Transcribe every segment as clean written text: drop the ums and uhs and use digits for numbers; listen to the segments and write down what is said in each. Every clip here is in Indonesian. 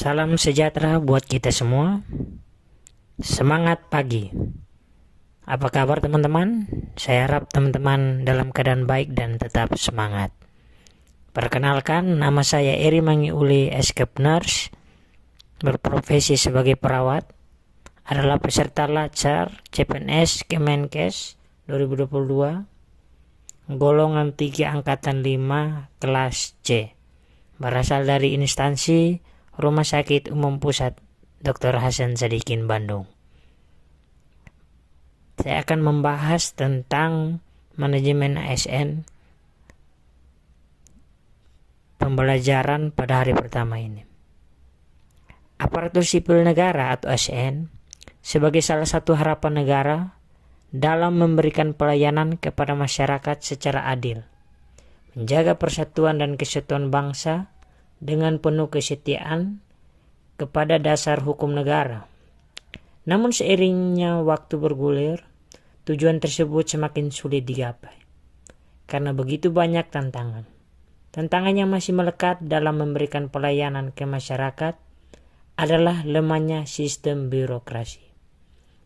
Salam sejahtera buat kita semua. Semangat pagi. Apa kabar teman-teman? Saya harap teman-teman dalam keadaan baik dan tetap semangat. Perkenalkan, nama saya Eri Mangiuli Escape Nurse, berprofesi sebagai perawat, adalah peserta Lacar CPNS Kemenkes 2022, golongan 3 angkatan 5 kelas C, berasal dari instansi Rumah Sakit Umum Pusat Dr. Hasan Sadikin Bandung. Saya akan membahas tentang manajemen ASN pembelajaran pada hari pertama ini. Aparatur sipil negara atau ASN sebagai salah satu harapan negara dalam memberikan pelayanan kepada masyarakat secara adil, menjaga persatuan dan kesatuan bangsa dengan penuh kesetiaan kepada dasar hukum negara. Namun seiringnya waktu bergulir, tujuan tersebut semakin sulit digapai karena begitu banyak tantangan. Tantangan yang masih melekat dalam memberikan pelayanan ke masyarakat adalah lemahnya sistem birokrasi.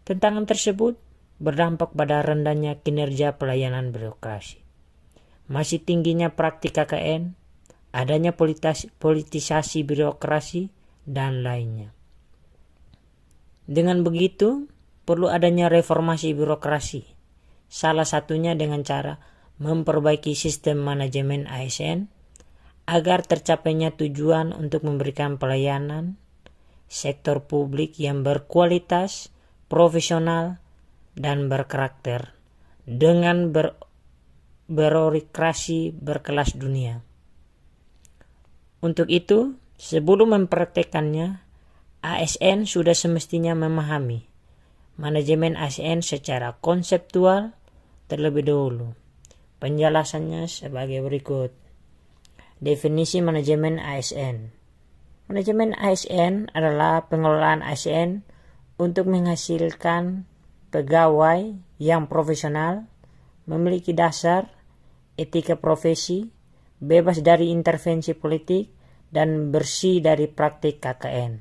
Tantangan tersebut berdampak pada rendahnya kinerja pelayanan birokrasi, masih tingginya praktik KKN, adanya politisasi birokrasi, dan lainnya. Dengan begitu, perlu adanya reformasi birokrasi, salah satunya dengan cara memperbaiki sistem manajemen ASN agar tercapainya tujuan untuk memberikan pelayanan sektor publik yang berkualitas, profesional, dan berkarakter dengan birokrasi berkelas dunia. Untuk itu, sebelum mempraktekannya, ASN sudah semestinya memahami manajemen ASN secara konseptual terlebih dahulu. Penjelasannya sebagai berikut. Definisi manajemen ASN. Manajemen ASN adalah pengelolaan ASN untuk menghasilkan pegawai yang profesional, memiliki dasar etika profesi, bebas dari intervensi politik, dan bersih dari praktik KKN.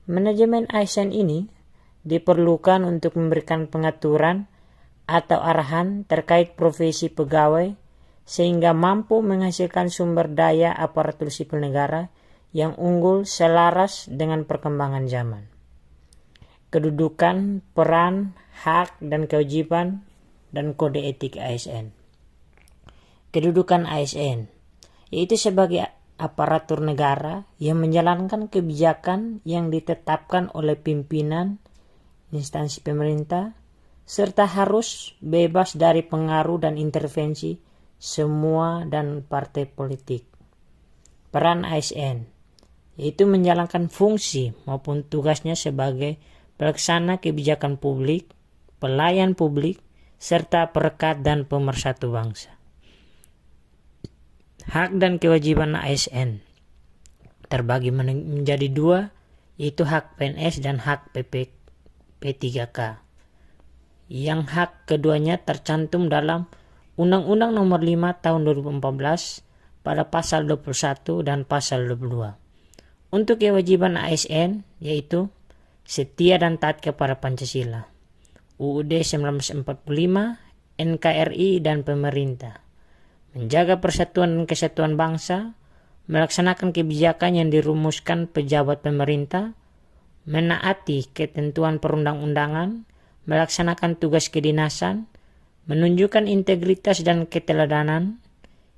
Manajemen ASN ini diperlukan untuk memberikan pengaturan atau arahan terkait profesi pegawai sehingga mampu menghasilkan sumber daya aparatur sipil negara yang unggul selaras dengan perkembangan zaman. Kedudukan, peran, hak, dan kewajiban, dan kode etik ASN. Kedudukan ASN yaitu sebagai aparatur negara yang menjalankan kebijakan yang ditetapkan oleh pimpinan instansi pemerintah serta harus bebas dari pengaruh dan intervensi semua dan partai politik. Peran ASN yaitu menjalankan fungsi maupun tugasnya sebagai pelaksana kebijakan publik, pelayan publik, serta perekat dan pemersatu bangsa. Hak dan kewajiban ASN terbagi menjadi dua, yaitu hak PNS dan hak P3K. Yang hak keduanya tercantum dalam Undang-Undang Nomor 5 Tahun 2014 pada pasal 21 dan pasal 22. Untuk kewajiban ASN yaitu setia dan taat kepada Pancasila, UUD 1945, NKRI, dan pemerintah, menjaga persatuan dan kesatuan bangsa, melaksanakan kebijakan yang dirumuskan pejabat pemerintah, menaati ketentuan perundang-undangan, melaksanakan tugas kedinasan, menunjukkan integritas dan keteladanan,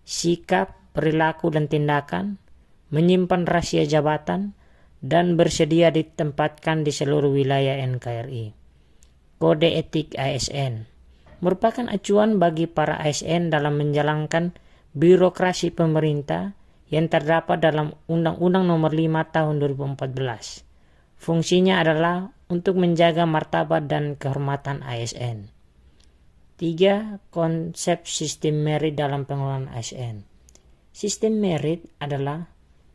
sikap, perilaku, dan tindakan, menyimpan rahasia jabatan, dan bersedia ditempatkan di seluruh wilayah NKRI. Kode etik ASN merupakan acuan bagi para ASN dalam menjalankan birokrasi pemerintah yang terdapat dalam Undang-Undang Nomor 5 Tahun 2014. Fungsinya adalah untuk menjaga martabat dan kehormatan ASN. 3. Konsep sistem merit dalam pengelolaan ASN. Sistem merit adalah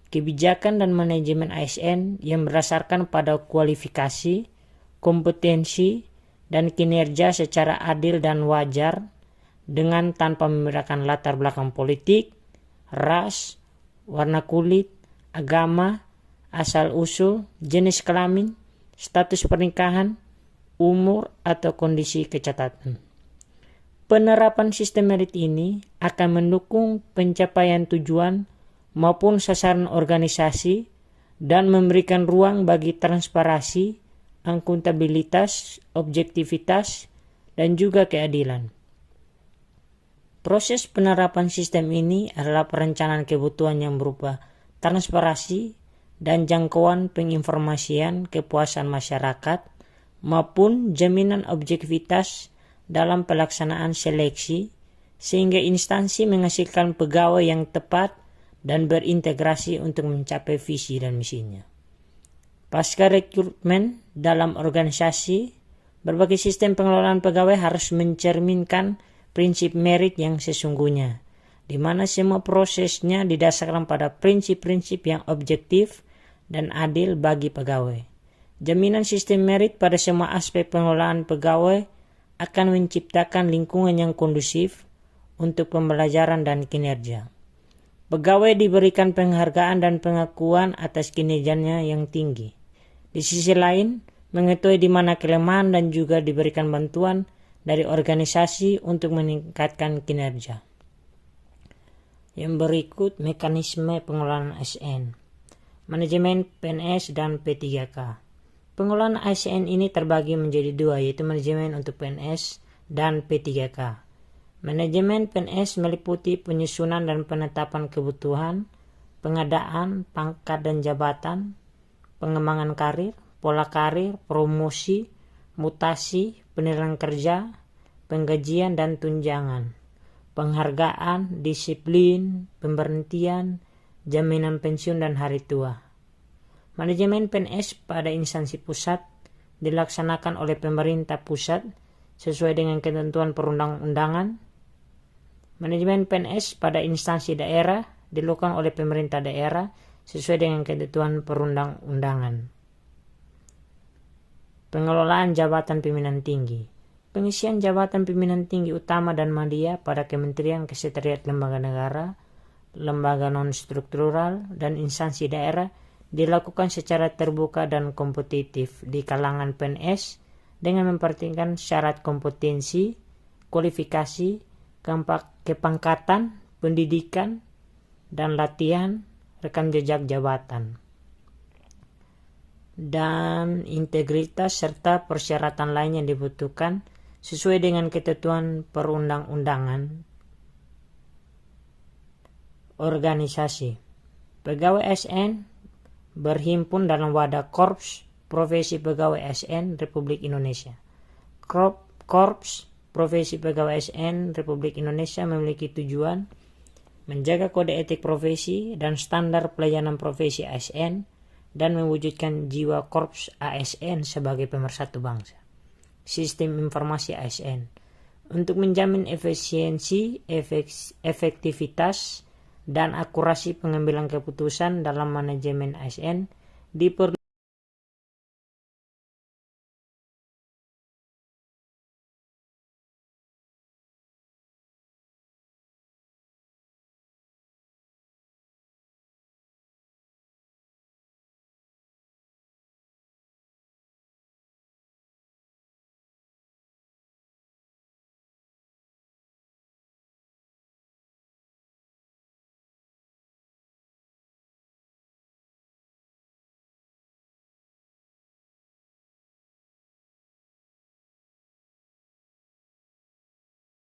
kebijakan dan manajemen ASN yang berdasarkan pada kualifikasi, kompetensi, dan kinerja secara adil dan wajar dengan tanpa membedakan latar belakang politik, ras, warna kulit, agama, asal-usul, jenis kelamin, status pernikahan, umur, atau kondisi kecatatan. Penerapan sistem merit ini akan mendukung pencapaian tujuan maupun sasaran organisasi dan memberikan ruang bagi transparansi, akuntabilitas, objektivitas, dan juga keadilan. Proses penerapan sistem ini adalah perencanaan kebutuhan yang berupa transparansi dan jangkauan penginformasian kepuasan masyarakat maupun jaminan objektivitas dalam pelaksanaan seleksi sehingga instansi menghasilkan pegawai yang tepat dan berintegrasi untuk mencapai visi dan misinya. Pasca rekrutmen dalam organisasi, berbagai sistem pengelolaan pegawai harus mencerminkan prinsip merit yang sesungguhnya, di mana semua prosesnya didasarkan pada prinsip-prinsip yang objektif dan adil bagi pegawai. Jaminan sistem merit pada semua aspek pengelolaan pegawai akan menciptakan lingkungan yang kondusif untuk pembelajaran dan kinerja. Pegawai diberikan penghargaan dan pengakuan atas kinerjanya yang tinggi. Di sisi lain, mengetahui di mana kelemahan dan juga diberikan bantuan dari organisasi untuk meningkatkan kinerja. Yang berikut mekanisme pengelolaan ASN. Manajemen PNS dan P3K. Pengelolaan ASN ini terbagi menjadi dua, yaitu manajemen untuk PNS dan P3K. Manajemen PNS meliputi penyusunan dan penetapan kebutuhan, pengadaan, pangkat dan jabatan, pengembangan karir, pola karir, promosi, mutasi, penilaian kerja, penggajian dan tunjangan, penghargaan, disiplin, pemberhentian, jaminan pensiun dan hari tua. Manajemen PNS pada instansi pusat dilaksanakan oleh pemerintah pusat sesuai dengan ketentuan perundang-undangan. Manajemen PNS pada instansi daerah dilakukan oleh pemerintah daerah sesuai dengan ketentuan perundang-undangan. Pengelolaan jabatan pimpinan tinggi. Pengisian jabatan pimpinan tinggi utama dan media pada Kementerian Sekretariat Lembaga Negara, lembaga non-struktural, dan instansi daerah dilakukan secara terbuka dan kompetitif di kalangan PNS dengan memperhatikan syarat kompetensi, kualifikasi, kepangkatan, pendidikan, dan latihan rekam jejak jabatan, dan integritas serta persyaratan lain yang dibutuhkan sesuai dengan ketentuan perundang-undangan. Organisasi. Pegawai ASN berhimpun dalam wadah Korps Profesi Pegawai ASN Republik Indonesia. Korps Profesi Pegawai ASN Republik Indonesia memiliki tujuan menjaga kode etik profesi dan standar pelayanan profesi ASN dan mewujudkan jiwa Korps ASN sebagai pemersatu bangsa. Sistem informasi ASN untuk menjamin efisiensi, efektivitas, dan akurasi pengambilan keputusan dalam manajemen ASN diperlukan